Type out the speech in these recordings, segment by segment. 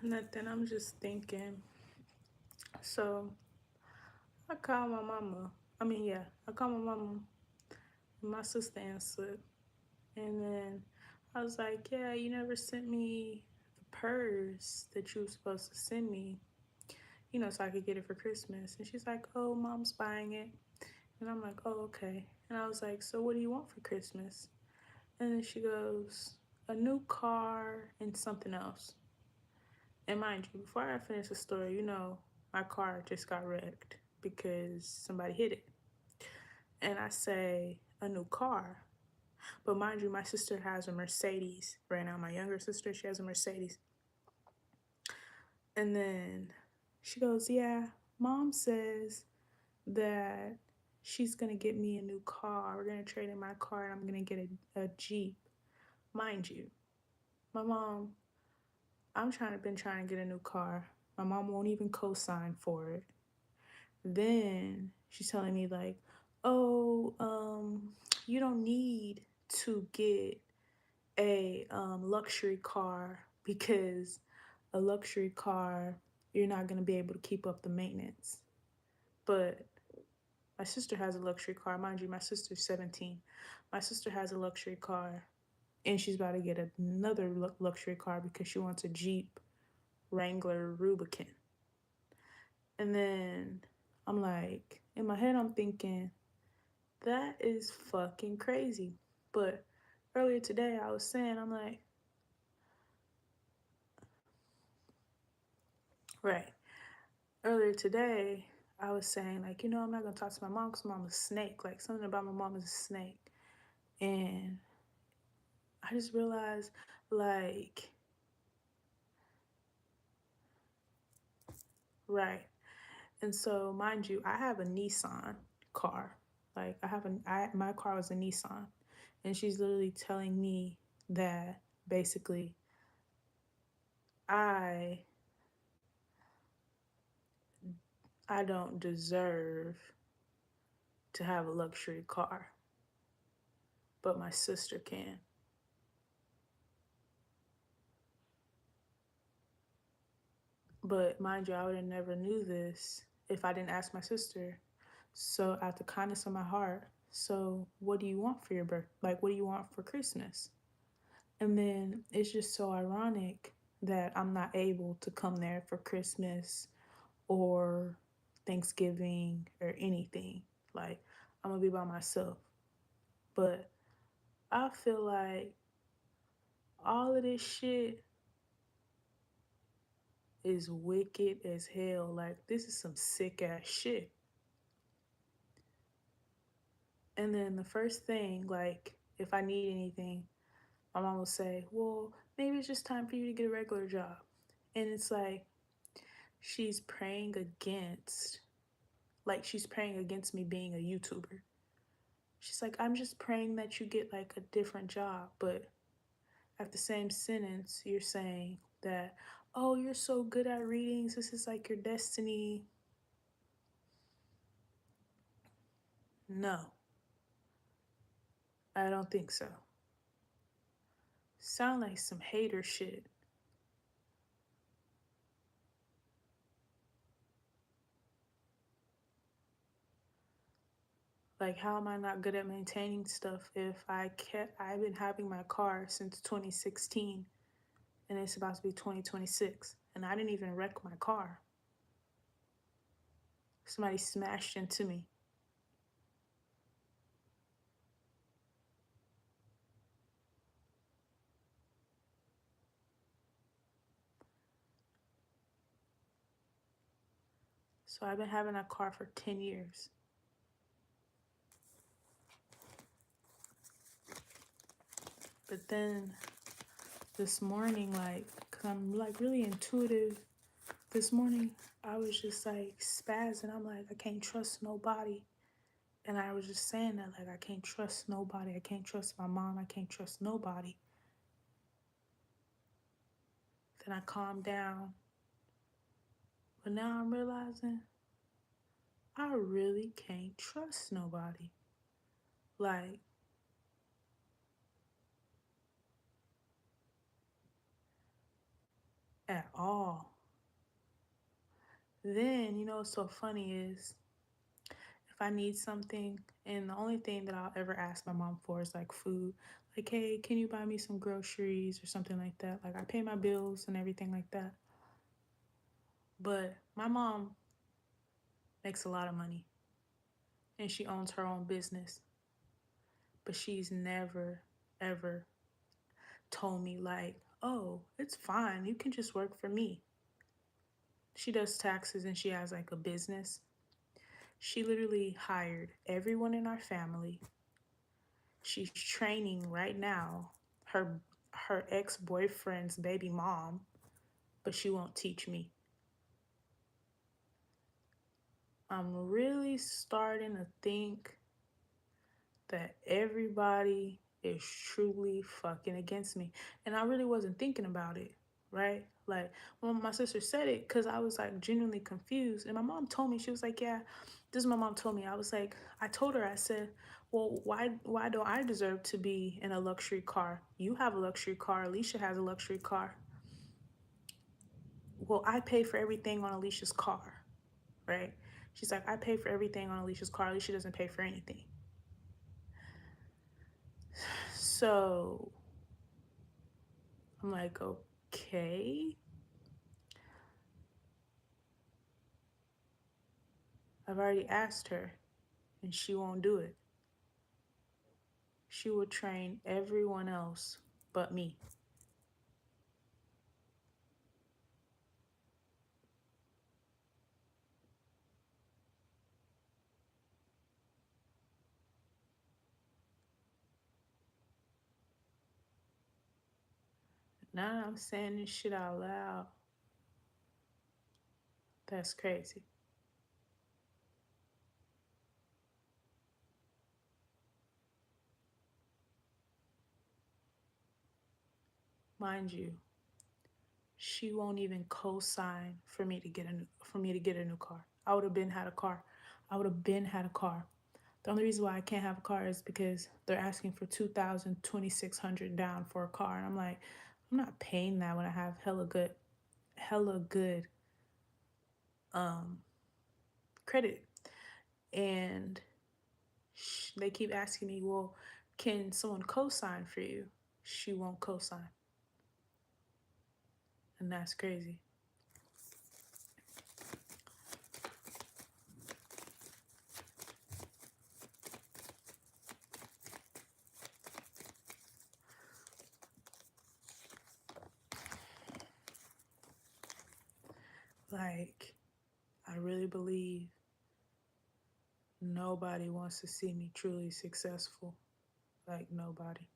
Nothing. I'm just thinking. So I called my mama. I called my mama. And my sister answered, and then I was like, "Yeah, you never sent me the purse that you were supposed to send me, so I could get it for Christmas." And she's like, "Oh, mom's buying it." And I'm like, "Oh, okay." And I was like, "So what do you want for Christmas?" And then she goes, "A new car and something else." And mind you, before I finish the story, my car just got wrecked because somebody hit it. And I say, a new car. But mind you, my sister has a Mercedes right now. My younger sister, she has a Mercedes. And then she goes, yeah, mom says that she's going to get me a new car. We're going to trade in my car and I'm going to get a Jeep. Mind you, my mom, been trying to get a new car. My mom won't even co-sign for it. Then she's telling me like, oh, you don't need to get a luxury car because a luxury car, you're not going to be able to keep up the maintenance. But my sister has a luxury car. Mind you, my sister's 17. My sister has a luxury car and she's about to get another luxury car because she wants a Jeep Wrangler Rubicon. And then I'm like, in my head, I'm thinking, that is fucking crazy. But earlier today, I was saying, I'm like, right. Earlier today, I was saying, like, I'm not going to talk to my mom because my mom's a snake. Like, something about my mom is a snake. And I just realized, like, right. And so, mind you, I have a Nissan car. Like, my car was a Nissan. And she's literally telling me that basically I I don't deserve to have a luxury car, but my sister can. But mind you, I would have never knew this if I didn't ask my sister. So out the kindness of my heart, so what do you want for your birth? Like, what do you want for Christmas? And then it's just so ironic that I'm not able to come there for Christmas or Thanksgiving or anything. Like, I'm gonna be by myself. But I feel like all of this shit is wicked as hell. Like, this is some sick ass shit. And then the first thing, like, if I need anything, my mom will say, well, maybe it's just time for you to get a regular job. And it's like, she's praying against, she's praying against me being a YouTuber. She's like, I'm just praying that you get, like, a different job. But at the same sentence, you're saying that, oh, you're so good at readings. This is like your destiny. No, I don't think so. Sound like some hater shit. Like, how am I not good at maintaining stuff if I've been having my car since 2016 and it's about to be 2026 and I didn't even wreck my car. Somebody smashed into me. So I've been having that car for 10 years. But then this morning, like, cause I'm like really intuitive. This morning, I was just like spazzing. I'm like, I can't trust nobody. And I was just saying that, like, I can't trust nobody. I can't trust my mom. I can't trust nobody. Then I calmed down. But now I'm realizing I really can't trust nobody. Like, at all. Then, what's so funny is if I need something, and the only thing that I'll ever ask my mom for is like food. Like, hey, can you buy me some groceries or something like that? Like, I pay my bills and everything like that. But my mom makes a lot of money and she owns her own business. But she's never, ever told me, like, oh, it's fine. You can just work for me. She does taxes and she has like a business. She literally hired everyone in our family. She's training right now her ex-boyfriend's baby mom, but she won't teach me. I'm really starting to think that everybody is truly fucking against me. And I really wasn't thinking about it, right? Like when my sister said it, because I was like genuinely confused. And my mom told me, she was like, yeah, this is my mom told me. I was like, I told her, I said, well, why don't I deserve to be in a luxury car? You have a luxury car, Alicia has a luxury car. Well, I pay for everything on Alicia's car, right? She's like, I pay for everything on Alicia's car. Alicia doesn't pay for anything. So I'm like, okay. I've already asked her and she won't do it. She will train everyone else but me. Now I'm saying this shit out loud. That's crazy. Mind you, she won't even co-sign for me to get a new car. I would have been had a car. I would have been had a car. The only reason why I can't have a car is because they're asking for 2,600 down for a car, and I'm like, I'm not paying that when I have hella good um credit. And they keep asking me, well, can someone co-sign for you? She won't co-sign, and that's crazy. Like, I really believe nobody wants to see me truly successful. Like, nobody.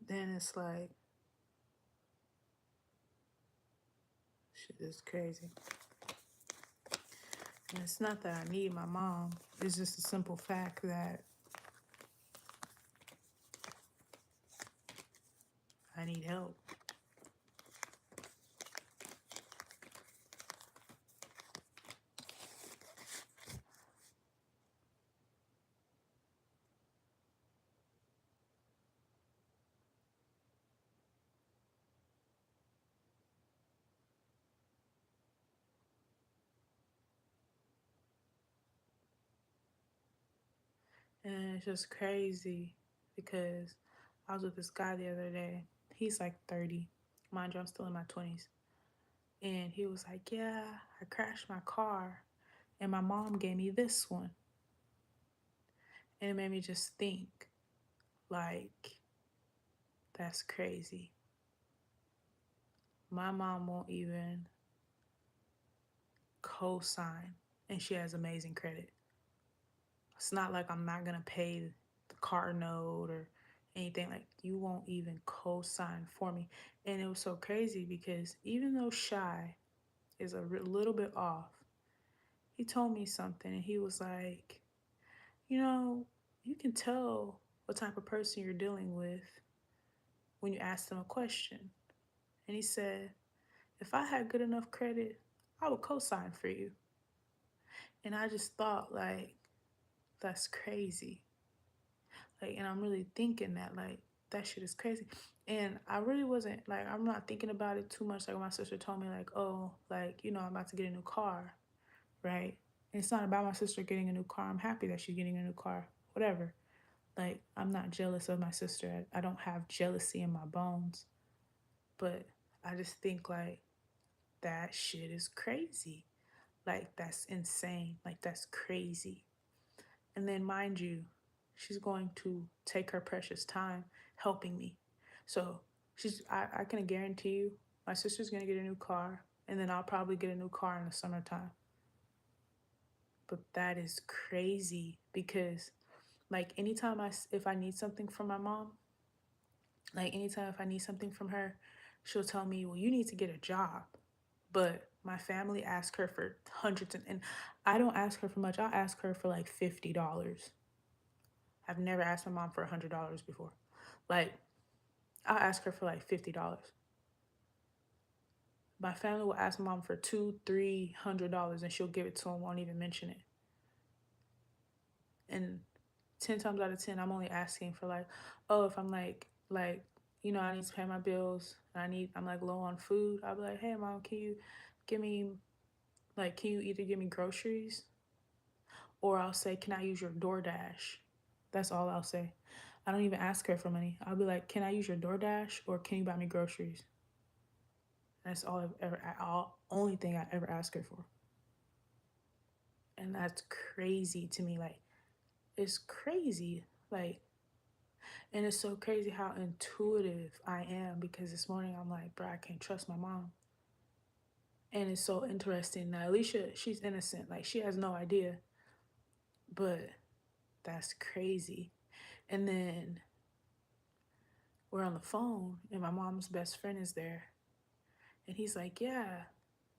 Then it's like, shit is crazy. And it's not that I need my mom, it's just a simple fact that I need help. And it's just crazy because I was with this guy the other day. He's like 30. Mind you, I'm still in my 20s. And he was like, yeah, I crashed my car and my mom gave me this one. And it made me just think, like, that's crazy. My mom won't even co-sign and she has amazing credit. It's not like I'm not gonna pay the car note or anything. Like, you won't even co-sign for me. And it was so crazy because even though Shy is a little bit off, he told me something and he was like, you know, you can tell what type of person you're dealing with when you ask them a question. And he said, if I had good enough credit, I would co-sign for you. And I just thought, like, that's crazy. Like, and I'm really thinking that, like, that shit is crazy. And I really wasn't, like, I'm not thinking about it too much. Like, my sister told me, like, oh, like, I'm about to get a new car, right? And it's not about my sister getting a new car. I'm happy that she's getting a new car, whatever. Like, I'm not jealous of my sister. I don't have jealousy in my bones. But I just think, like, that shit is crazy. Like, that's insane. Like, that's crazy. And then, mind you, she's going to take her precious time helping me. So I can guarantee you, my sister's going to get a new car, and then I'll probably get a new car in the summertime. But that is crazy because, like, anytime if I need something from my mom, like, anytime if I need something from her, she'll tell me, well, you need to get a job. But my family asks her for hundreds, and I don't ask her for much. I'll ask her for like $50. I've never asked my mom for $100 before. Like, I'll ask her for like $50. My family will ask my mom for $200-300 and she'll give it to him, won't even mention it. And 10 times out of 10, I'm only asking for like, oh, if I'm like, I need to pay my bills and I'm like low on food. I'll be like, hey mom, can you give me, like, can you either give me groceries, or I'll say, can I use your DoorDash? That's all I'll say. I don't even ask her for money. I'll be like, can I use your DoorDash or can you buy me groceries? That's only thing I ever ask her for. And that's crazy to me. Like, it's crazy. Like, and it's so crazy how intuitive I am, because this morning I'm like, bro, I can't trust my mom. And it's so interesting. Now, Alicia, she's innocent. Like, she has no idea. But that's crazy. And then we're on the phone, and my mom's best friend is there. And he's like, yeah,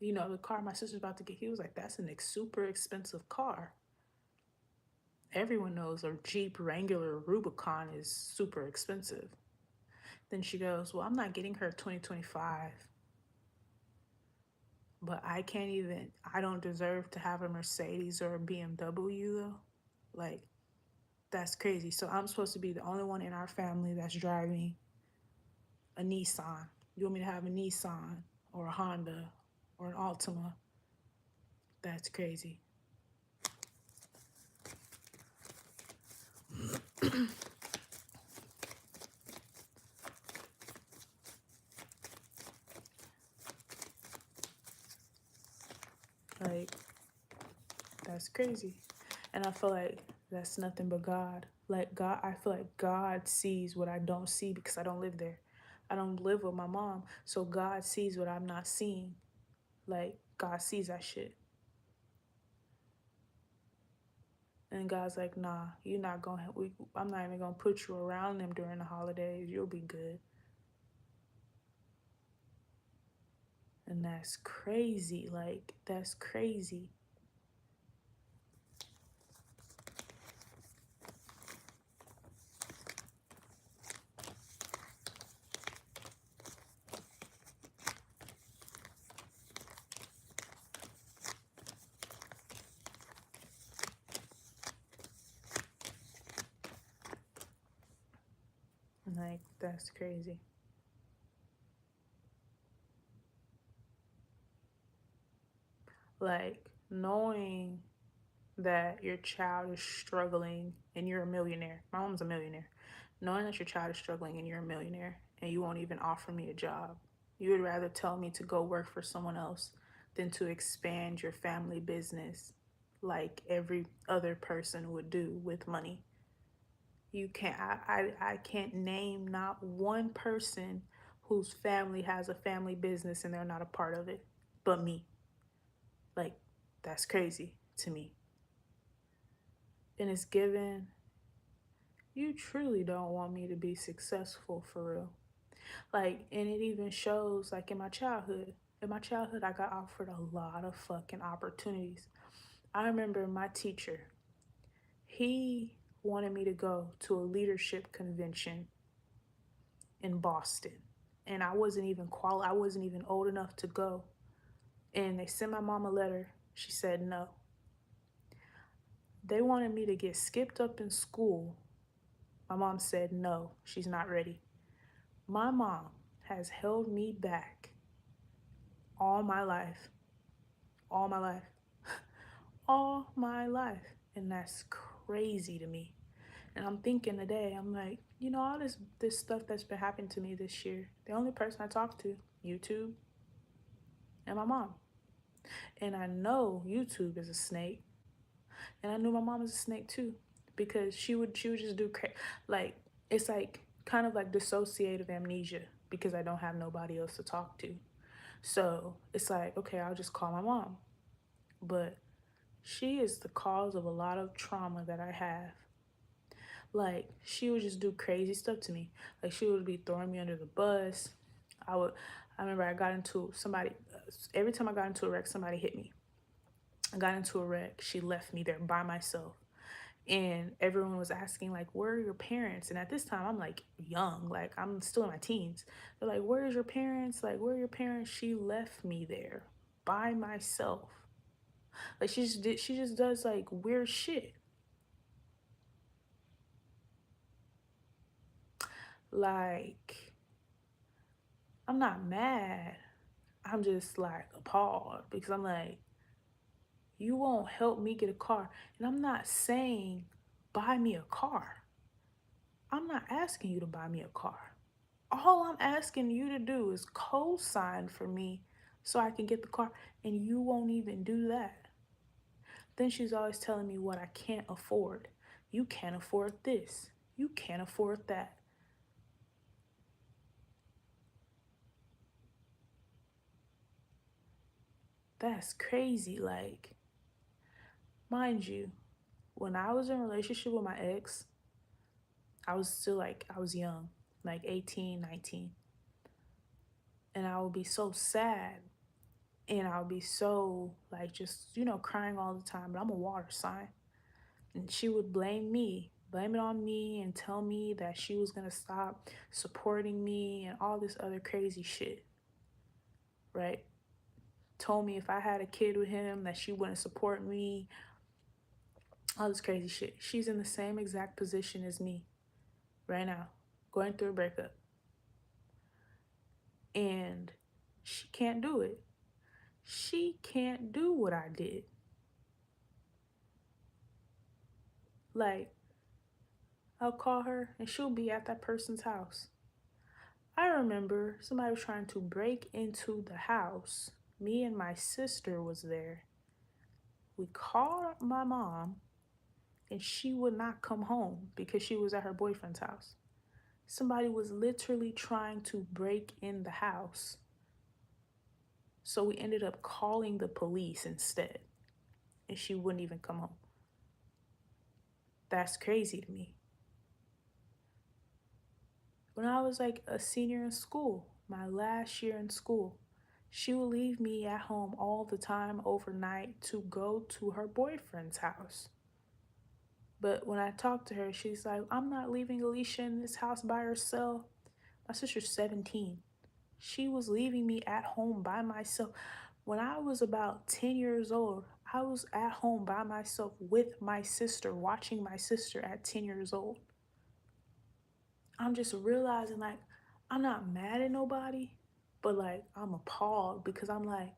the car my sister's about to get, he was like, that's a super expensive car. Everyone knows a Jeep Wrangler Rubicon is super expensive. Then she goes, well, I'm not getting her 2025. But I don't deserve to have a Mercedes or a BMW though. Like, that's crazy. So I'm supposed to be the only one in our family that's driving a Nissan. You want me to have a Nissan or a Honda or an Altima? That's crazy. Like, that's crazy. And I feel like that's nothing but God. Like, God, I feel like God sees what I don't see because I don't live there. I don't live with my mom. So God sees what I'm not seeing. Like, God sees that shit. And God's like, nah, you're not going to, I'm not even going to put you around them during the holidays. You'll be good. And that's crazy. Like, that's crazy. Like, that's crazy. Like, knowing that your child is struggling and you're a millionaire. My mom's a millionaire. Knowing that your child is struggling and you're a millionaire and you won't even offer me a job. You would rather tell me to go work for someone else than to expand your family business like every other person would do with money. You can't, I can't name not one person whose family has a family business and they're not a part of it but me. Like, that's crazy to me. And it's given, you truly don't want me to be successful for real. Like, and it even shows, like, in my childhood. In my childhood, I got offered a lot of fucking opportunities. I remember my teacher, he wanted me to go to a leadership convention in Boston. And I wasn't even I wasn't even old enough to go. And they sent my mom a letter. She said no. They wanted me to get skipped up in school. My mom said no, she's not ready. My mom has held me back all my life. All my life. All my life. And that's crazy to me. And I'm thinking today, I'm like, all this stuff that's been happening to me this year, the only person I talk to, YouTube and my mom. And I know YouTube is a snake. And I knew my mom was a snake too. Because she would just do like, it's like kind of like dissociative amnesia because I don't have nobody else to talk to. So it's like, okay, I'll just call my mom. But she is the cause of a lot of trauma that I have. Like, she would just do crazy stuff to me. Like, she would be throwing me under the bus. I remember I got into every time I got into a wreck, somebody hit me. I got into a wreck. She left me there by myself. And everyone was asking, like, where are your parents? And at this time, I'm, like, young. Like, I'm still in my teens. They're like, where's your parents? Like, where are your parents? She left me there by myself. Like, she just does, like, weird shit. Like, I'm not mad. I'm just, like, appalled because I'm like, you won't help me get a car. And I'm not saying buy me a car. I'm not asking you to buy me a car. All I'm asking you to do is co-sign for me so I can get the car, and you won't even do that. Then she's always telling me what I can't afford. You can't afford this. You can't afford that. That's crazy. Like, mind you, when I was in a relationship with my ex, I was still like, I was young, like 18, 19. And I would be so sad. And I would be so, like, just, crying all the time. But I'm a water sign. And she would blame it on me, and tell me that she was going to stop supporting me and all this other crazy shit, right? Told me if I had a kid with him that she wouldn't support me, all this crazy shit. She's in the same exact position as me right now, going through a breakup. And she can't do it. She can't do what I did. Like, I'll call her and she'll be at that person's house. I remember somebody was trying to break into the house. Me and my sister was there. We called my mom and she would not come home because she was at her boyfriend's house. Somebody was literally trying to break in the house. So we ended up calling the police instead, and she wouldn't even come home. That's crazy to me. When I was like a senior in school, my last year in school, she would leave me at home all the time overnight to go to her boyfriend's house. But when I talked to her, she's like, I'm not leaving Alicia in this house by herself. My sister's 17. She was leaving me at home by myself. When I was about 10 years old, I was at home by myself with my sister, watching my sister at 10 years old. I'm just realizing, like, I'm not mad at nobody, but, like, I'm appalled because I'm like,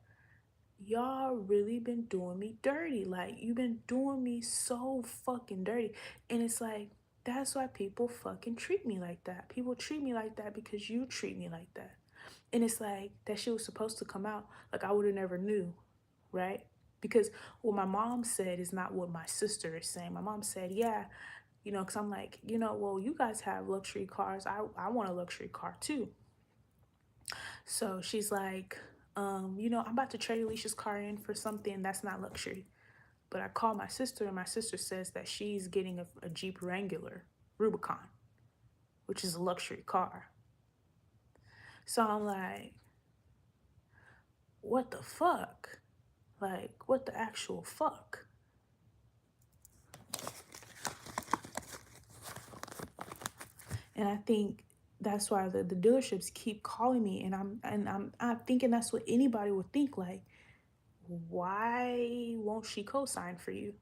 y'all really been doing me dirty. Like, you've been doing me so fucking dirty. And it's like, that's why people fucking treat me like that. People treat me like that because you treat me like that. And it's like, that shit was supposed to come out. Like, I would have never knew, right? Because what my mom said is not what my sister is saying. My mom said, yeah, because I'm like, well, you guys have luxury cars. I want a luxury car too. So she's like, I'm about to trade Alicia's car in for something that's not luxury. But I call my sister, and my sister says that she's getting a Jeep Wrangler Rubicon, which is a luxury car. So I'm like, what the fuck? Like, what the actual fuck? And I think That's why the dealerships keep calling me, and I'm thinking that's what anybody would think. Like, why won't she co-sign for you?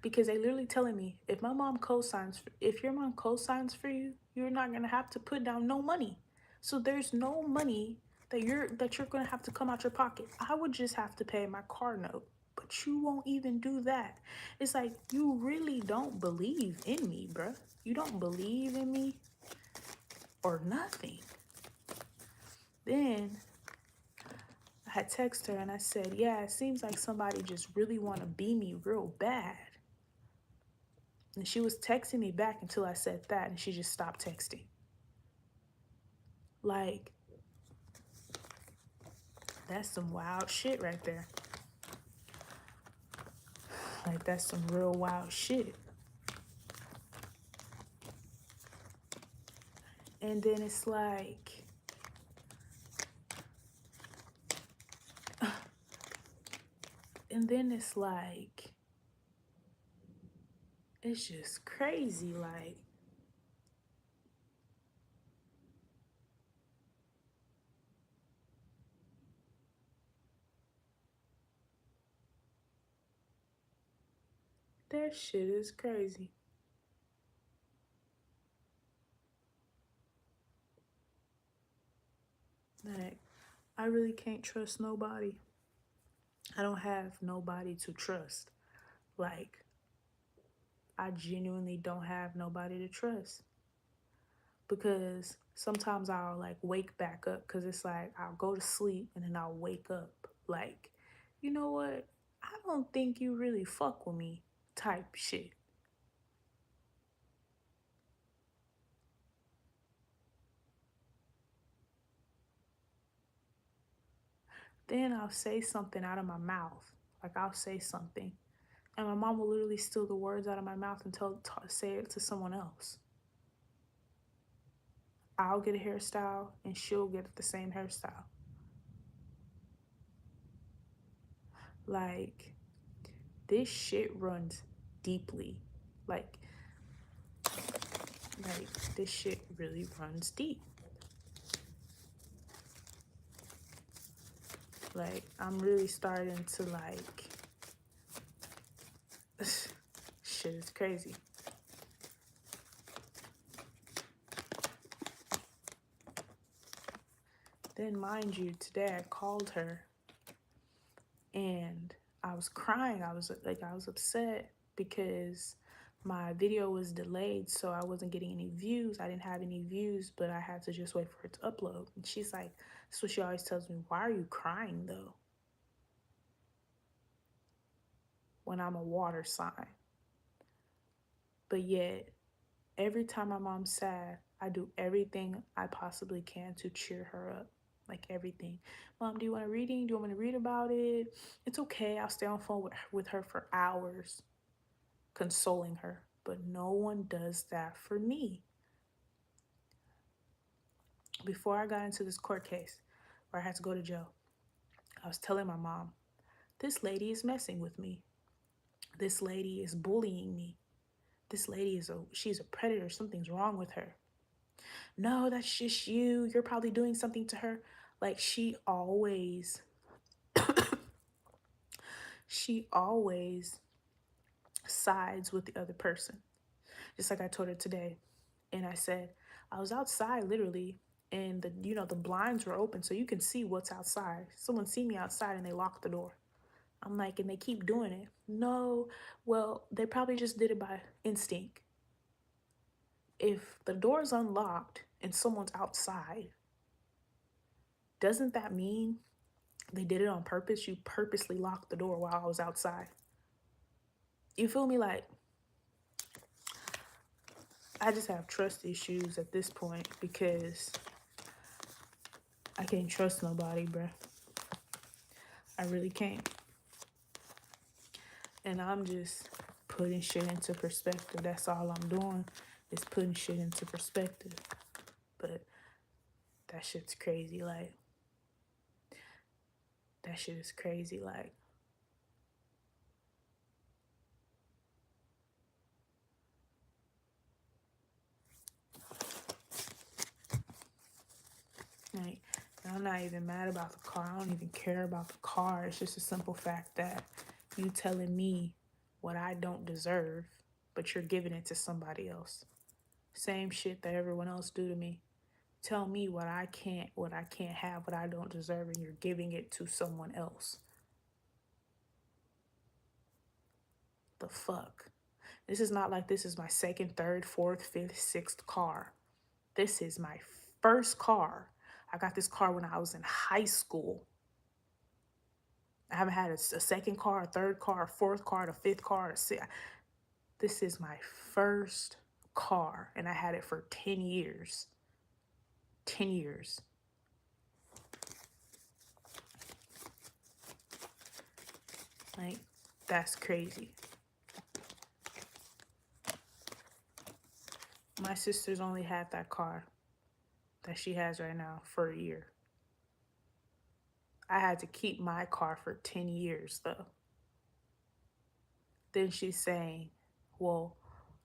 Because they literally telling me if your mom co-signs for you, you're not gonna have to put down no money. So there's no money that you're gonna have to come out your pocket. I would just have to pay my car note, but you won't even do that. It's like you really don't believe in me, bruh. You don't believe in me or nothing. Then I had texted her and I said, yeah, it seems like somebody just really want to be me real bad. And she was texting me back until I said that, and she just stopped texting. Like, that's some wild shit right there. Like, that's some real wild shit. And then it's like, and then it's like, it's just crazy. Like, that shit is crazy. Like, I really can't trust nobody. I don't have nobody to trust. Like, I genuinely don't have nobody to trust. Because sometimes I'll like wake back up because it's like I'll go to sleep and then I'll wake up like, you know what? I don't think you really fuck with me type shit. Then I'll say something out of my mouth. Like I'll say something and my mom will literally steal the words out of my mouth and say it to someone else. I'll get a hairstyle and she'll get the same hairstyle. Like, this shit runs deeply. Like, this shit really runs deep. Like, I'm really starting to like, shit is crazy. Then, mind you, today I called her and I was crying. I was upset because my video was delayed, so I wasn't getting any views. I didn't have any views, but I had to just wait for it to upload. And she's like, that's what she always tells me, why are you crying though? When I'm a water sign. But yet, every time my mom's sad, I do everything I possibly can to cheer her up. Like everything. Mom, do you want a reading? Do you want me to read about it? It's okay. I'll stay on the phone with her for hours, consoling her. But no one does that for me. Before I got into this court case where I had to go to jail, I was telling my mom, this lady is messing with me. This lady is bullying me. This lady she's a predator. Something's wrong with her. No, that's just you. You're probably doing something to her. Like she always sides with the other person. Just like I told her today. And I said, I was outside literally and the blinds were open so you can see what's outside. Someone see me outside and they locked the door. I'm like, and they keep doing it. No, well, they probably just did it by instinct. If the door's unlocked and someone's outside, doesn't that mean they did it on purpose? You purposely locked the door while I was outside. You feel me? Like, I just have trust issues at this point because I can't trust nobody, bruh. I really can't. And I'm just putting shit into perspective. That's all I'm doing is putting shit into perspective. But that shit's crazy. Like, that shit is crazy. Like, Like, and I'm not even mad about the car. I don't even care about the car. It's just a simple fact that you telling me what I don't deserve, but you're giving it to somebody else. Same shit that everyone else do to me. Tell me what I can't have, what I don't deserve, and you're giving it to someone else. The fuck? This is not like this is my second, third, fourth, fifth, sixth car. This is my first car. I got this car when I was in high school. I haven't had a second car, a third car, a fourth car, a fifth car, a sixth. This is my first car, and I had it for 10 years. 10 years. Like, that's crazy. My sister's only had that car that she has right now for a year. I had to keep my car for 10 years though. Then she's saying, well,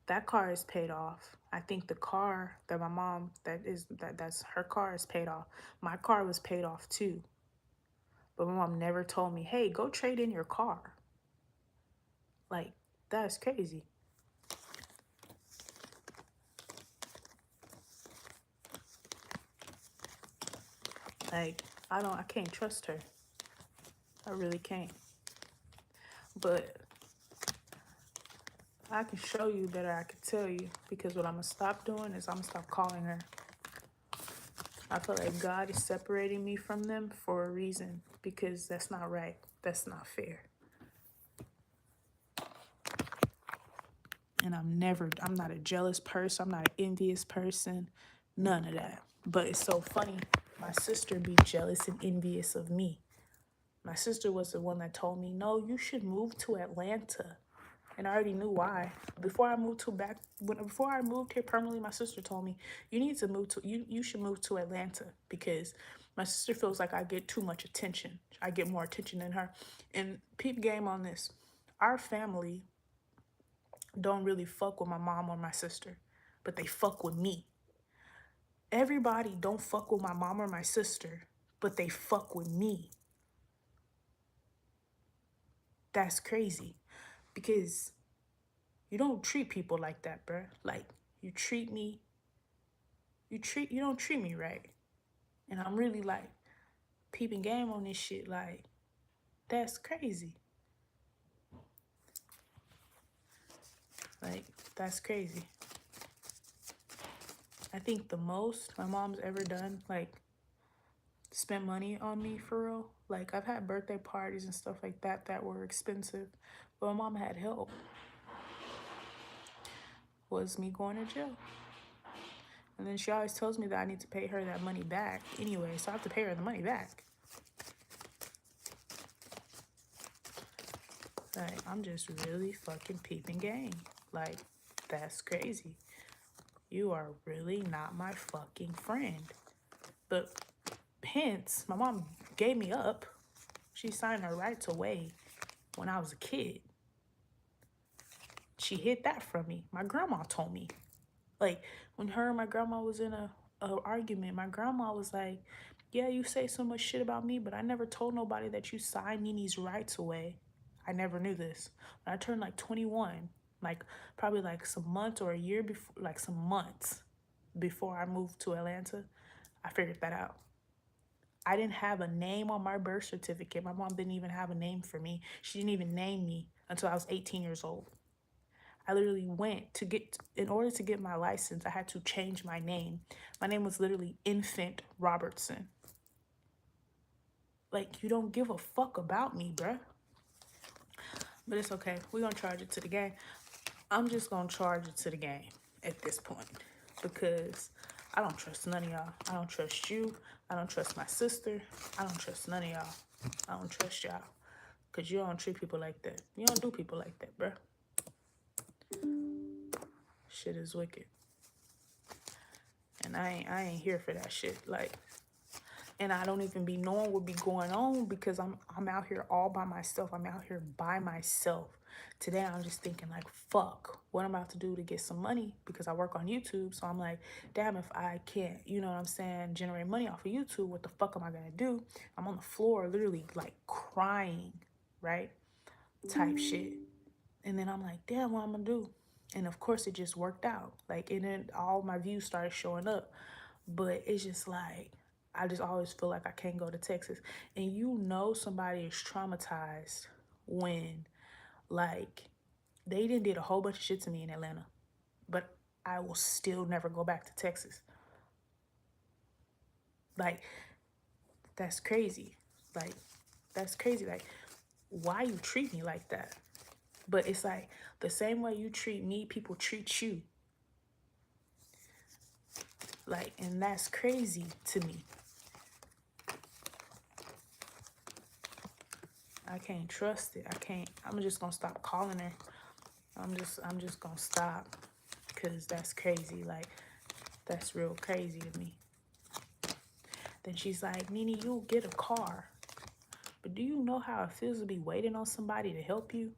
that car is paid off. I think the car that my mom that's her car is paid off. My car was paid off too. But my mom never told me, hey, go trade in your car. Like, that's crazy. Like, I can't trust her. I really can't. But I can show you better, I can tell you. Because what I'm going to stop doing is I'm going to stop calling her. I feel like God is separating me from them for a reason. Because that's not right. That's not fair. And I'm not a jealous person. I'm not an envious person. None of that. But it's so funny. My sister be jealous and envious of me. My sister was the one that told me, no, you should move to Atlanta. And I already knew why. Before I moved here permanently, my sister told me, you should move to Atlanta because my sister feels like I get too much attention. I get more attention than her. And peep game on this. Our family don't really fuck with my mom or my sister, but they fuck with me. Everybody don't fuck with my mom or my sister, but they fuck with me. That's crazy because you don't treat people like that, bruh. Like, you don't treat me right. And I'm really like peeping game on this shit. Like, that's crazy. Like, that's crazy. I think the most my mom's ever done, like, spent money on me for real. Like, I've had birthday parties and stuff like that were expensive, but my mom had help. Was me going to jail. And then she always tells me that I need to pay her that money back anyway, so I have to pay her the money back. Like, I'm just really fucking peeping game. Like, that's crazy. You are really not my fucking friend. But hence, my mom gave me up. She signed her rights away when I was a kid. She hid that from me. My grandma told me. Like, when her and my grandma was in a argument, my grandma was like, yeah, you say so much shit about me, but I never told nobody that you signed Nini's rights away. I never knew this. When I turned like 21, like probably like some months or a year before, like some months before I moved to Atlanta, I figured that out. I didn't have a name on my birth certificate. My mom didn't even have a name for me. She didn't even name me until I was 18 years old. I literally in order to get my license, I had to change my name. My name was literally Infant Robertson. Like, you don't give a fuck about me, bruh. But it's okay. We're going to charge it to the game. I'm just going to charge it to the game at this point because I don't trust none of y'all. I don't trust you. I don't trust my sister. I don't trust none of y'all. I don't trust y'all because you don't treat people like that. You don't do people like that, bruh. Shit is wicked. And I ain't here for that shit. Like, and I don't even be knowing what be going on because I'm out here all by myself. I'm out here by myself. Today I'm just thinking like, fuck, what I'm about to do to get some money because I work on YouTube. So I'm like, damn, if I can't, you know what I'm saying, generate money off of YouTube, what the fuck am I gonna do? I'm on the floor literally like crying, right? Type shit. And then I'm like, damn, what I'm gonna do? And of course it just worked out. Like, and then all my views started showing up. But it's just like, I just always feel like I can't go to Texas. And you know somebody is traumatized when like they did a whole bunch of shit to me in Atlanta. But I will still never go back to Texas. Like, that's crazy. Like, that's crazy. Like, why you treat me like that? But it's like the same way you treat me, people treat you. Like, and that's crazy to me. I can't trust it. I can't. I'm just gonna stop calling her. I'm just gonna stop, because that's crazy. Like, that's real crazy to me. Then she's like, Nene, you'll get a car. But do you know how it feels to be waiting on somebody to help you?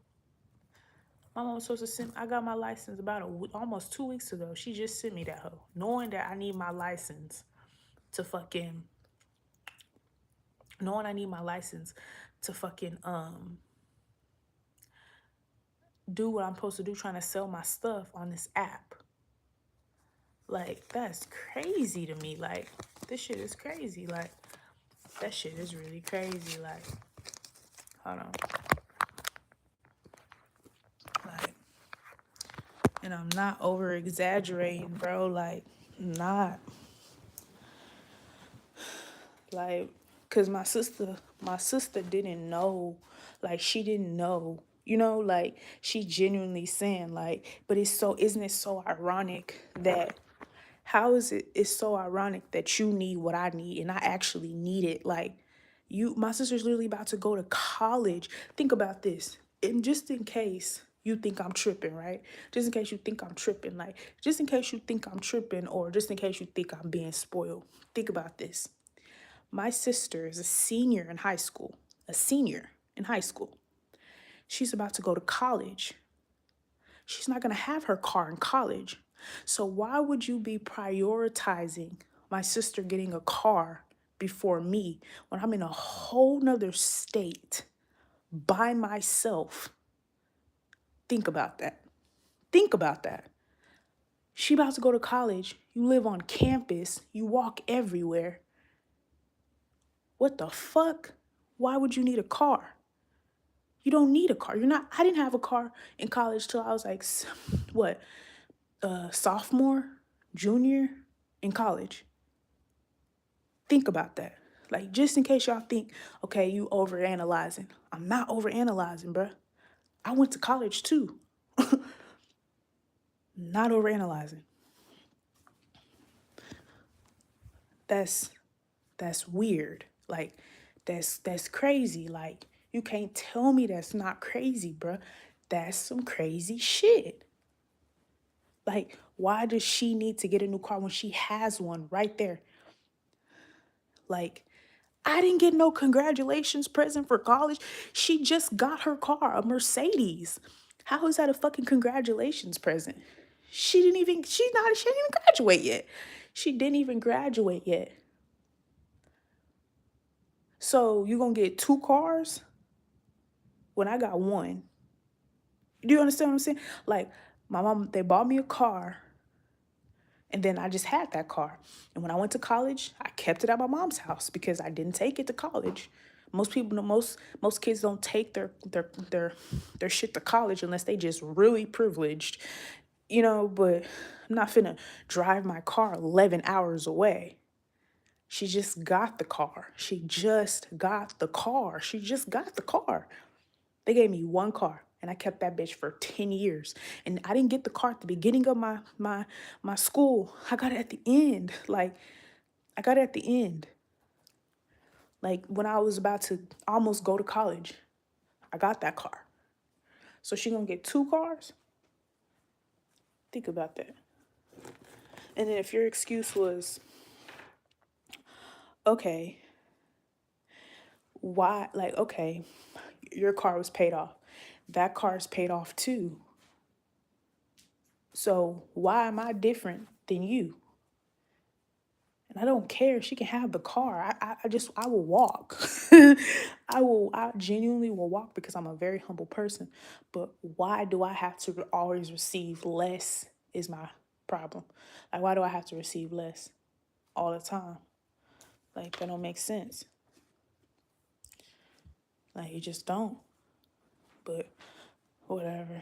My mom was supposed to send, I got my license about almost 2 weeks ago. She just sent me that hoe, knowing that I need my license to fucking, knowing I need my license to fucking, do what I'm supposed to do, trying to sell my stuff on this app. Like, that's crazy to me. Like, this shit is crazy. Like, that shit is really crazy. Like, hold on. Like, and I'm not over exaggerating, bro. Like, not. Like, cause my sister didn't know. Like, she didn't know. You know, like, she genuinely saying, like, but isn't it so ironic that, how is it's so ironic that you need what I need and I actually need it? Like, my sister's literally about to go to college. Think about this. And just in case you think I'm tripping, right? Just in case you think I'm tripping, like, just in case you think I'm tripping, or just in case you think I'm being spoiled, think about this. My sister is a senior in high school. A senior in high school. She's about to go to college. She's not going to have her car in college. So why would you be prioritizing my sister getting a car before me when I'm in a whole nother state by myself? Think about that. Think about that. She about to go to college. You live on campus. You walk everywhere. What the fuck? Why would you need a car? You don't need a car. I didn't have a car in college till I was like, what, sophomore, junior in college. Think about that. Like, just in case y'all think, okay, you overanalyzing. I'm not overanalyzing, bruh. I went to college too. Not overanalyzing. That's weird. Like, that's crazy. Like, you can't tell me that's not crazy, bruh. That's some crazy shit. Like, why does she need to get a new car when she has one right there? Like, I didn't get no congratulations present for college. She just got her car, a Mercedes. How is that a fucking congratulations present? She didn't even graduate yet. She didn't even graduate yet. So you gonna get 2 cars when I got one? Do you understand what I'm saying? Like, my mom, they bought me a car, and then I just had that car. And when I went to college, I kept it at my mom's house because I didn't take it to college. Most people, most kids don't take their shit to college unless they just really privileged, you know. But I'm not finna drive my car 11 hours away. She just got the car. She just got the car. She just got the car. They gave me one car, and I kept that bitch for 10 years. And I didn't get the car at the beginning of my school. I got it at the end. Like, I got it at the end. Like, when I was about to almost go to college, I got that car. So she gonna get 2 cars? Think about that. And then if your excuse was, okay, why, like, okay, your car was paid off. That car's paid off too. So why am I different than you? And I don't care. She can have the car. I will walk. I genuinely will walk because I'm a very humble person. But why do I have to always receive less is my problem. Like, why do I have to receive less all the time? Like, that don't make sense. Like, you just don't. But whatever.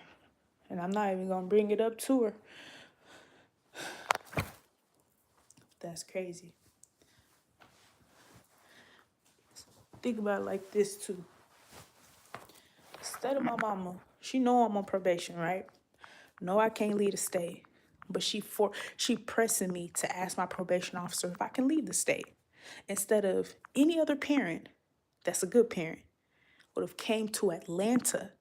And I'm not even gonna bring it up to her. That's crazy. Think about it like this too. Instead of my mama, she know I'm on probation, right? No, I can't leave the state. But she pressing me to ask my probation officer if I can leave the state. Instead of any other parent that's a good parent would have came to Atlanta.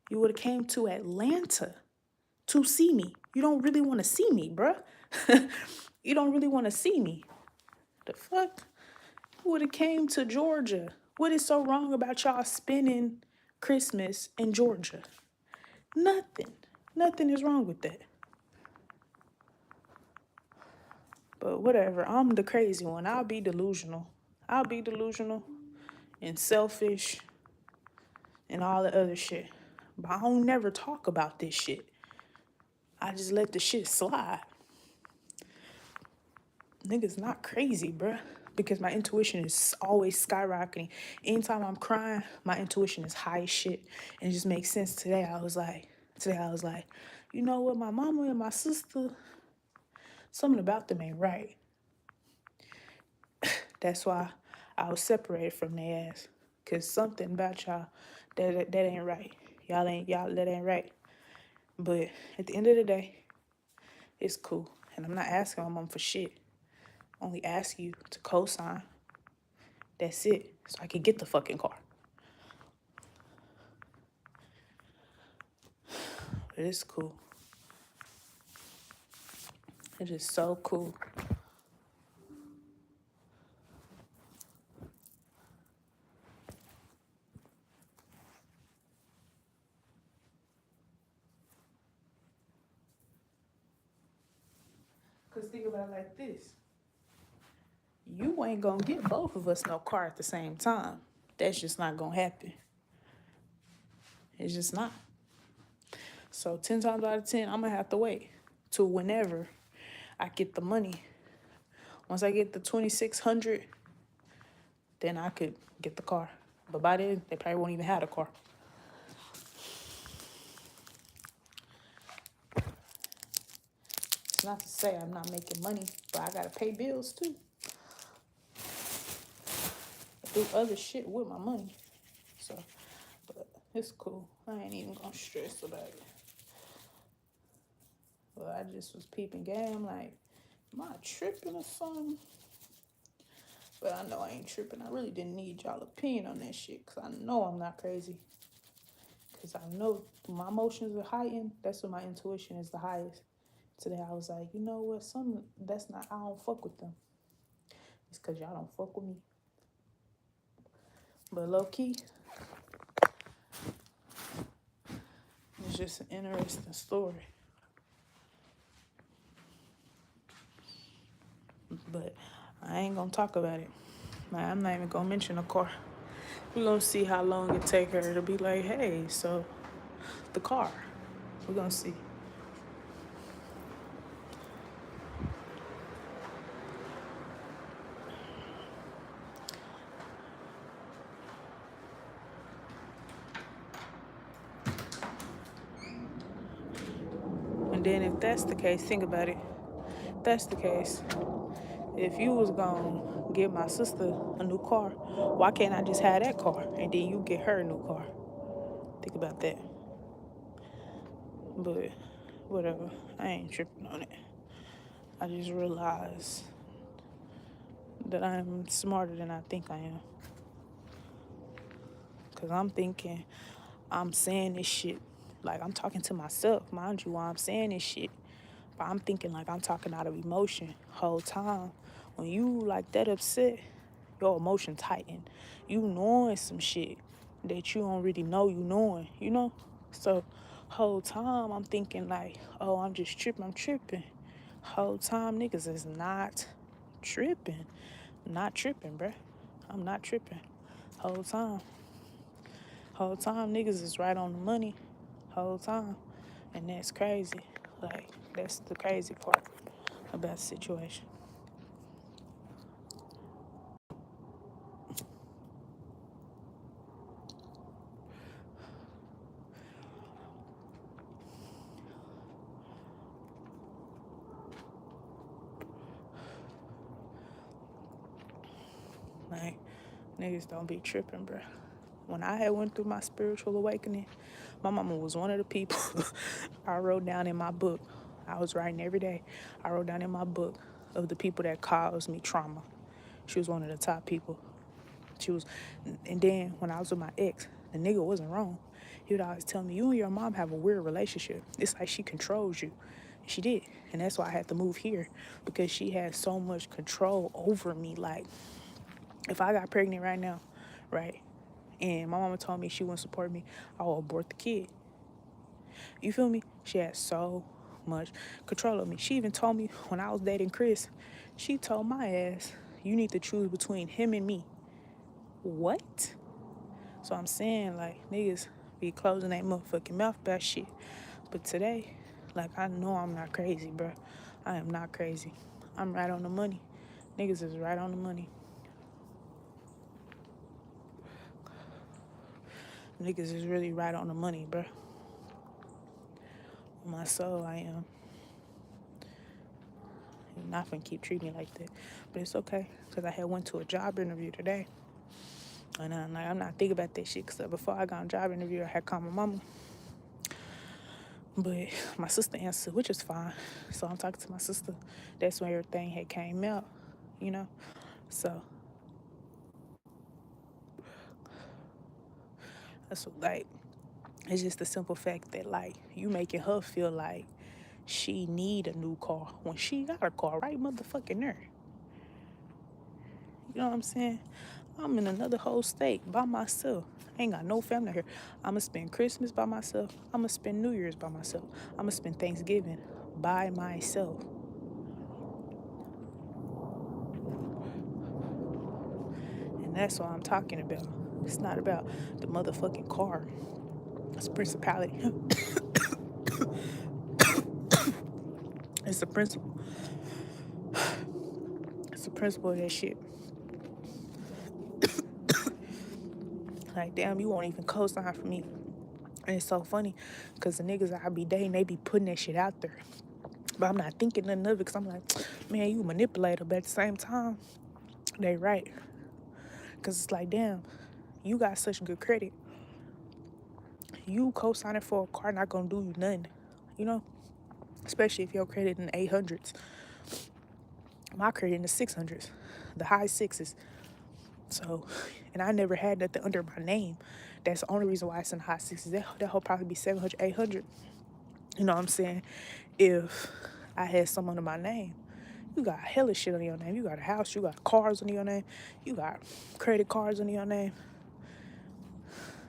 You would have came to Atlanta to see me. You don't really want to see me, bruh. You don't really want to see me. The fuck? You would have came to Georgia. What is so wrong about y'all spending Christmas in Georgia? Nothing. Nothing is wrong with that. But whatever, I'm the crazy one. I'll be delusional. I'll be delusional and selfish and all the other shit. But I don't never talk about this shit. I just let the shit slide. Niggas not crazy, bruh. Because my intuition is always skyrocketing. Anytime I'm crying, my intuition is high as shit. And it just makes sense. Today I was like, you know what, my mama and my sister, something about them ain't right. That's why I was separated from their ass. Cause something about y'all that ain't right. Y'all that ain't right. But at the end of the day, it's cool. And I'm not asking my mom for shit. I only ask you to co-sign. That's it. So I can get the fucking car. But it's cool. It is so cool. Cause think about it like this. You ain't gonna get both of us no car at the same time. That's just not gonna happen. It's just not. So 10 times out of 10, I'm gonna have to wait till whenever I get the money. Once I get the 2,600, then I could get the car. But by then, they probably won't even have a car. It's not to say I'm not making money, but I gotta pay bills too. I do other shit with my money. So, but it's cool. I ain't even gonna stress about it. But I just was peeping game like, am I tripping or something? But I know I ain't tripping. I really didn't need y'all opinion on that shit because I know I'm not crazy. Because I know my emotions are heightened. That's when my intuition is the highest. Today I was like, you know what? I don't fuck with them. It's because y'all don't fuck with me. But low key, it's just an interesting story. But I ain't gonna talk about it. I'm not even gonna mention a car. We're gonna see how long it take her to be like, hey, so the car. We're gonna see. And then if that's the case, think about it. If that's the case, if you was gonna give my sister a new car, why can't I just have that car and then you get her a new car? Think about that. But whatever, I ain't tripping on it. I just realized that I'm smarter than I think I am. Cause I'm thinking I'm saying this shit like I'm talking to myself, mind you, while I'm saying this shit. But I'm thinking like I'm talking out of emotion whole time. When you like that upset, your emotion tighten. You knowing some shit. that you don't really know you knowing, you know? So whole time I'm thinking like, oh, I'm just tripping, I'm tripping. Whole time niggas is not tripping. Not tripping, bruh. I'm not tripping. Whole time. Whole time niggas is right on the money. Whole time. And that's crazy. Like, that's the crazy part about the situation. Like, niggas don't be tripping, bruh. When I had went through my spiritual awakening, my mama was one of the people I wrote down in my book. I was writing every day. I wrote down in my book of the people that caused me trauma. She was one of the top people. She was, and then when I was with my ex, the nigga wasn't wrong. He would always tell me, you and your mom have a weird relationship. It's like she controls you. She did. And that's why I had to move here, because she had so much control over me. Like, if I got pregnant right now, right, and my mama told me she wouldn't support me, I will abort the kid. You feel me? She had so much control of me. She even told me when I was dating Chris, she told my ass, you need to choose between him and me. What? So I'm saying, like, niggas be closing their motherfucking mouth about shit. But today, like, I know I'm not crazy, bro. I am not crazy. I'm right on the money. Niggas is right on the money. Niggas is really right on the money, bro. On my soul, I am. You're not gonna keep treating me like that. But it's okay, because I had went to a job interview today. And I'm not thinking about that shit, because before I got on a job interview, I had called my mama. But my sister answered, which is fine. So I'm talking to my sister. That's when everything had came out, you know? So that's what, like, it's just the simple fact that, like, you making her feel like she need a new car when she got a car right motherfucking there. You know what I'm saying? I'm in another whole state by myself. I ain't got no family here. I'ma spend Christmas by myself. I'ma spend New Year's by myself. I'ma spend Thanksgiving by myself. And that's what I'm talking about. It's not about the motherfucking car. It's principality. It's the principle. It's the principle of that shit. Like, damn, you won't even co-sign for me. And it's so funny, because the niggas I be dating, they be putting that shit out there. But I'm not thinking nothing of it, because I'm like, man, you manipulator. But at the same time, they right. Because it's like, damn, you got such good credit. You co-signing for a car not going to do you nothing, you know? Especially if your credit in the 800s. My credit in the 600s, the high sixes. So, and I never had nothing under my name. That's the only reason why it's in the high sixes. That whole probably be 700, 800. You know what I'm saying? If I had some under my name. You got hella shit on your name. You got a house. You got cars under your name. You got credit cards under your name.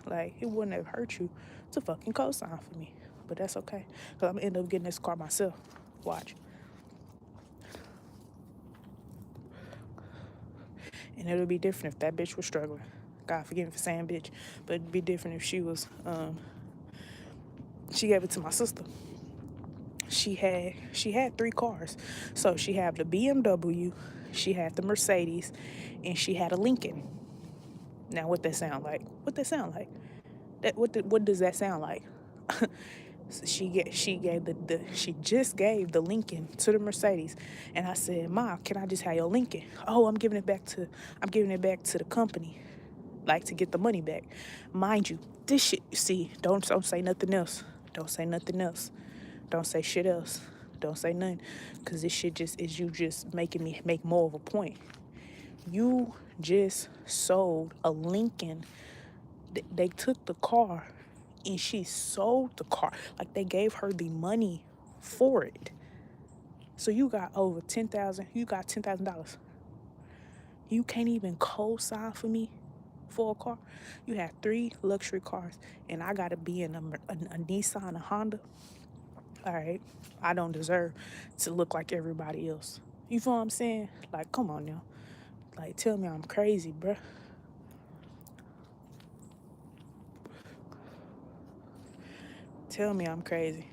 Like, it wouldn't have hurt you to fucking co-sign for me. But that's okay. Because I'm going to end up getting this car myself. Watch. And it'll be different if that bitch was struggling. God forgive me for saying bitch. But it'd be different if she was, she gave it to my sister. She had 3 cars. So she had the BMW, she had the Mercedes, and she had a Lincoln. Now what that sound like? What that sound like? What does that sound like? She just gave the Lincoln to the Mercedes, and I said, "Ma, can I just have your Lincoln?" Oh, I'm giving it back to the company, like, to get the money back. Mind you, this shit. See, don't say nothing else. Don't say nothing else. Don't say shit else. Don't say nothing, cause this shit just is you just making me make more of a point. You just sold a Lincoln. They took the car and she sold the car. Like, they gave her the money for it. So you got over $10,000. You got $10,000. You can't even co-sign for me. full car. You have 3 luxury cars, and I gotta be in a Nissan, a Honda. All right, I don't deserve to look like everybody else. You feel what I'm saying? Like, come on now. Like, tell me I'm crazy, bruh. Tell me I'm crazy.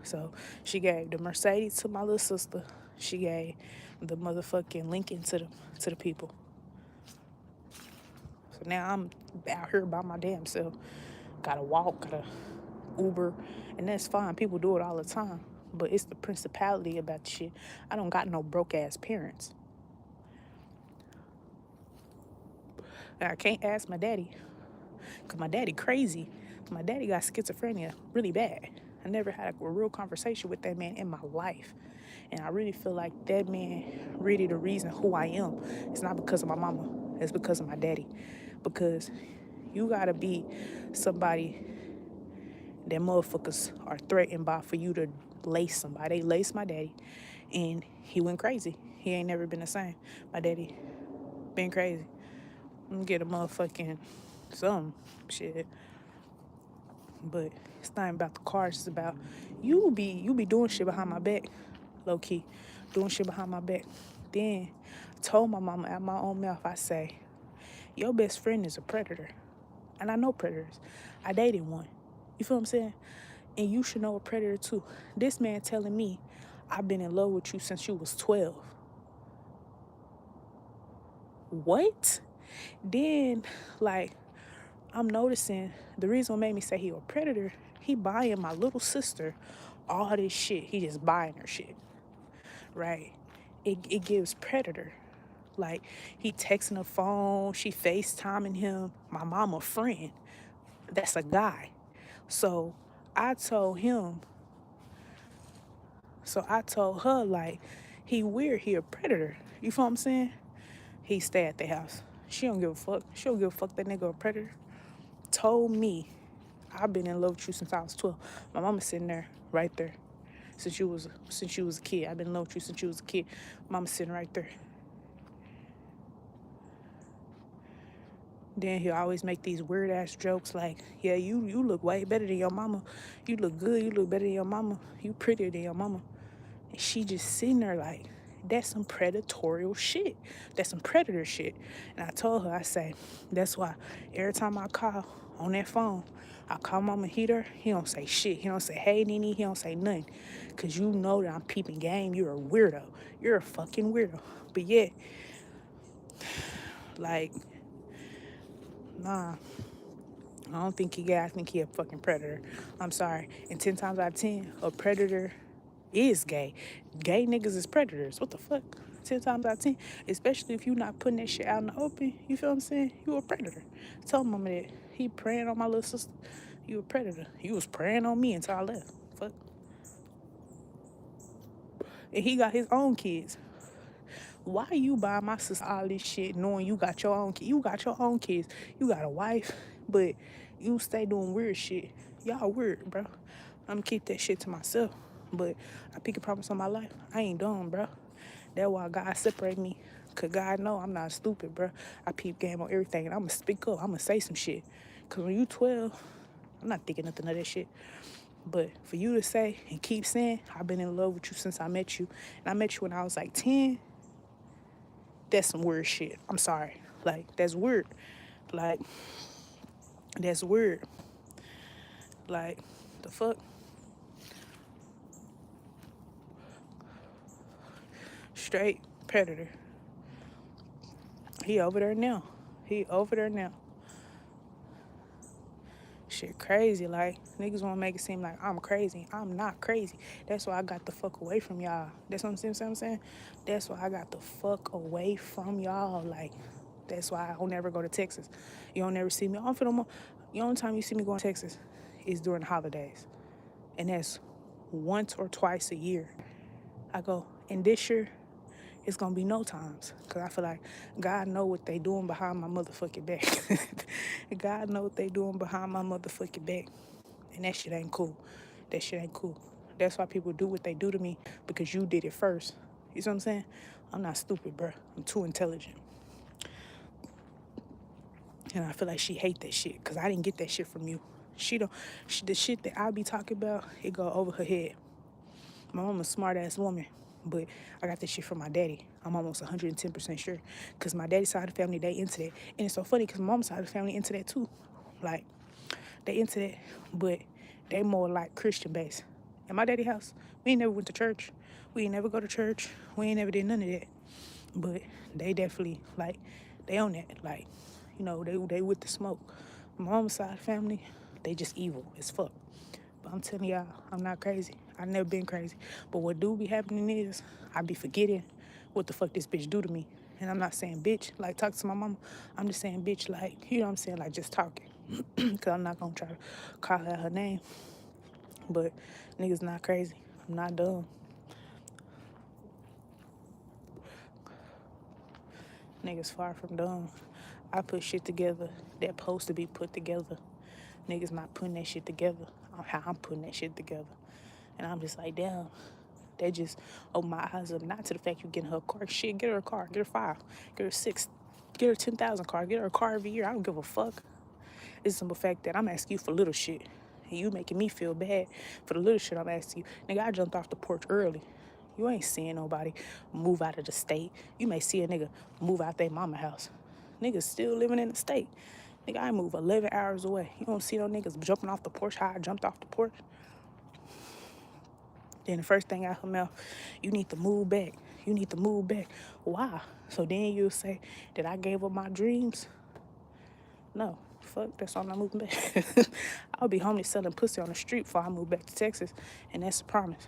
So she gave the Mercedes to my little sister. She gave the motherfucking Lincoln to the people. So now I'm out here by my damn self. Gotta walk, gotta Uber, and that's fine. People do it all the time. But it's the principality about the shit. I don't got no broke ass parents. And I can't ask my daddy, cause my daddy crazy. My daddy got schizophrenia really bad. I never had a real conversation with that man in my life. And I really feel like that man really the reason who I am. It's not because of my mama. It's because of my daddy. Because you gotta be somebody that motherfuckers are threatened by for you to lace somebody. They laced my daddy and he went crazy. He ain't never been the same. My daddy been crazy. I'm gonna get a motherfucking some shit. But it's not about the cars, it's about you be doing shit behind my back, low key. Doing shit behind my back. Then I told my mama out my own mouth, I say, your best friend is a predator. And I know predators. I dated one. You feel what I'm saying? And you should know a predator too. This man telling me I've been in love with you since you was 12. What? Then, like, I'm noticing the reason what made me say he a predator, he buying my little sister all this shit. He just buying her shit, right? It gives predator. Like, he texting her phone, she FaceTiming him. My mama friend, that's a guy. So I told him, I told her, like, he weird, he a predator. You feel what I'm saying? He stay at the house. She don't give a fuck. She don't give a fuck that nigga a predator. Told me, I've been in love with you since I was 12. My mama sitting there, right there. Since you was a kid. I've been in love with you since you was a kid. Mama sitting right there. Then he'll always make these weird ass jokes like, yeah, you look way better than your mama. You look good, you look better than your mama. You prettier than your mama. And she just sitting there like, that's some predatorial shit. That's some predator shit. And I told her, I say, that's why every time I call on that phone, I call Mama Heater, he don't say shit. He don't say, hey, Nene, he don't say nothing. Because you know that I'm peeping game. You're a weirdo. You're a fucking weirdo. But yet, like, nah, I don't think he gay. I think he a fucking predator. I'm sorry. And 10 times out of 10, a predator is gay. Gay niggas is predators. What the fuck? 10 times out of 10. Especially if you not putting that shit out in the open. You feel what I'm saying? You a predator. Tell mama that. He preying on my little sister. You a predator. You was preying on me until I left. Fuck. And he got his own kids. Why you buy my sister all this shit knowing you got your own kids? You got your own kids. You got a wife, but you stay doing weird shit. Y'all weird, bro. I'm gonna keep that shit to myself. But I pick a promise on my life. I ain't done, bro. That's why God separate me. Cause God know I'm not stupid, bro. I peep game on everything and I'ma speak up. I'ma say some shit. Cause when you 12, I'm not thinking nothing of that shit. But for you to say and keep saying, I've been in love with you since I met you. And I met you when I was like 10. That's some weird shit. I'm sorry. Like, that's weird. Like, that's weird. Like, the fuck? Straight predator. He over there now. He over there now. Shit crazy. Like, niggas wanna make it seem like I'm crazy. I'm not crazy. That's why I got the fuck away from y'all. That's what I'm saying? That's why I got the fuck away from y'all. Like, that's why I don't ever go to Texas. You don't ever see me. I'm finna, the only time you see me going to Texas is during the holidays. And that's once or twice a year. I go, and this year, it's gonna be no times. Cause I feel like God know what they doing behind my motherfucking back. God know what they doing behind my motherfucking back. And that shit ain't cool. That shit ain't cool. That's why people do what they do to me, because you did it first. You see what I'm saying? I'm not stupid, bro. I'm too intelligent. And I feel like she hate that shit because I didn't get that shit from you. She don't, the shit that I be talking about, it go over her head. My mom a smart ass woman, but I got this shit from my daddy. I'm almost 110% sure. Because my daddy's side of the family, they into that. And it's so funny because my mom's side of the family into that too. Like, they into that, but they more like Christian based. In my daddy house, we ain't never went to church. We ain't never go to church. We ain't never did none of that. But they definitely, like, they on that. Like, you know, they with the smoke. My mom's side of the family, they just evil as fuck. But I'm telling y'all, I'm not crazy. I've never been crazy. But what do be happening is I be forgetting what the fuck this bitch do to me. And I'm not saying bitch, like talk to my mama. I'm just saying bitch, like, you know what I'm saying, like just talking. Because I'm not going to try to call her name. But niggas not crazy. I'm not dumb. Niggas far from dumb. I put shit together that supposed to be put together. Niggas not putting that shit together on how I'm putting that shit together. And I'm just like, damn. They just open my eyes up, not to the fact you getting her a car. Shit, get her a car, get her 5, get her 6, get her 10,000 car, get her a car every year. I don't give a fuck. It's the simple fact that I'm asking you for little shit. And you making me feel bad for the little shit I'm asking you. Nigga, I jumped off the porch early. You ain't seeing nobody move out of the state. You may see a nigga move out their mama house. Niggas still living in the state. Nigga, I move 11 hours away. You don't see no niggas jumping off the porch how I jumped off the porch. Then the first thing out her mouth, you need to move back. You need to move back. Why? So then you'll say that I gave up my dreams? No. Fuck, that's why I'm not moving back. I'll be homeless selling pussy on the street before I move back to Texas. And that's a promise.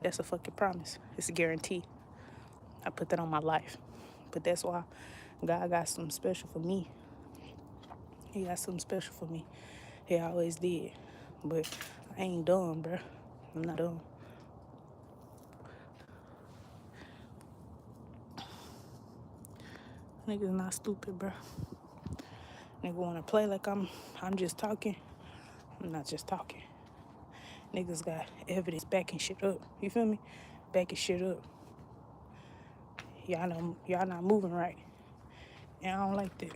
That's a fucking promise. It's a guarantee. I put that on my life. But that's why God got something special for me. He got something special for me. He always did. But I ain't dumb, bruh. I'm not dumb. Niggas not stupid, bruh. Nigga wanna play like I'm just talking. I'm not just talking. Niggas got evidence backing shit up. You feel me? Backing shit up. Y'all know y'all not moving right. And I don't like that.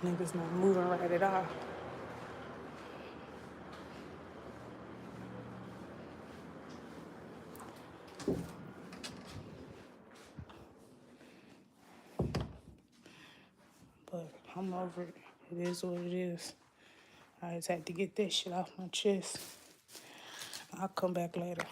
Niggas not moving right at all. But I'm over it. It is what it is. I just had to get that shit off my chest. I'll come back later.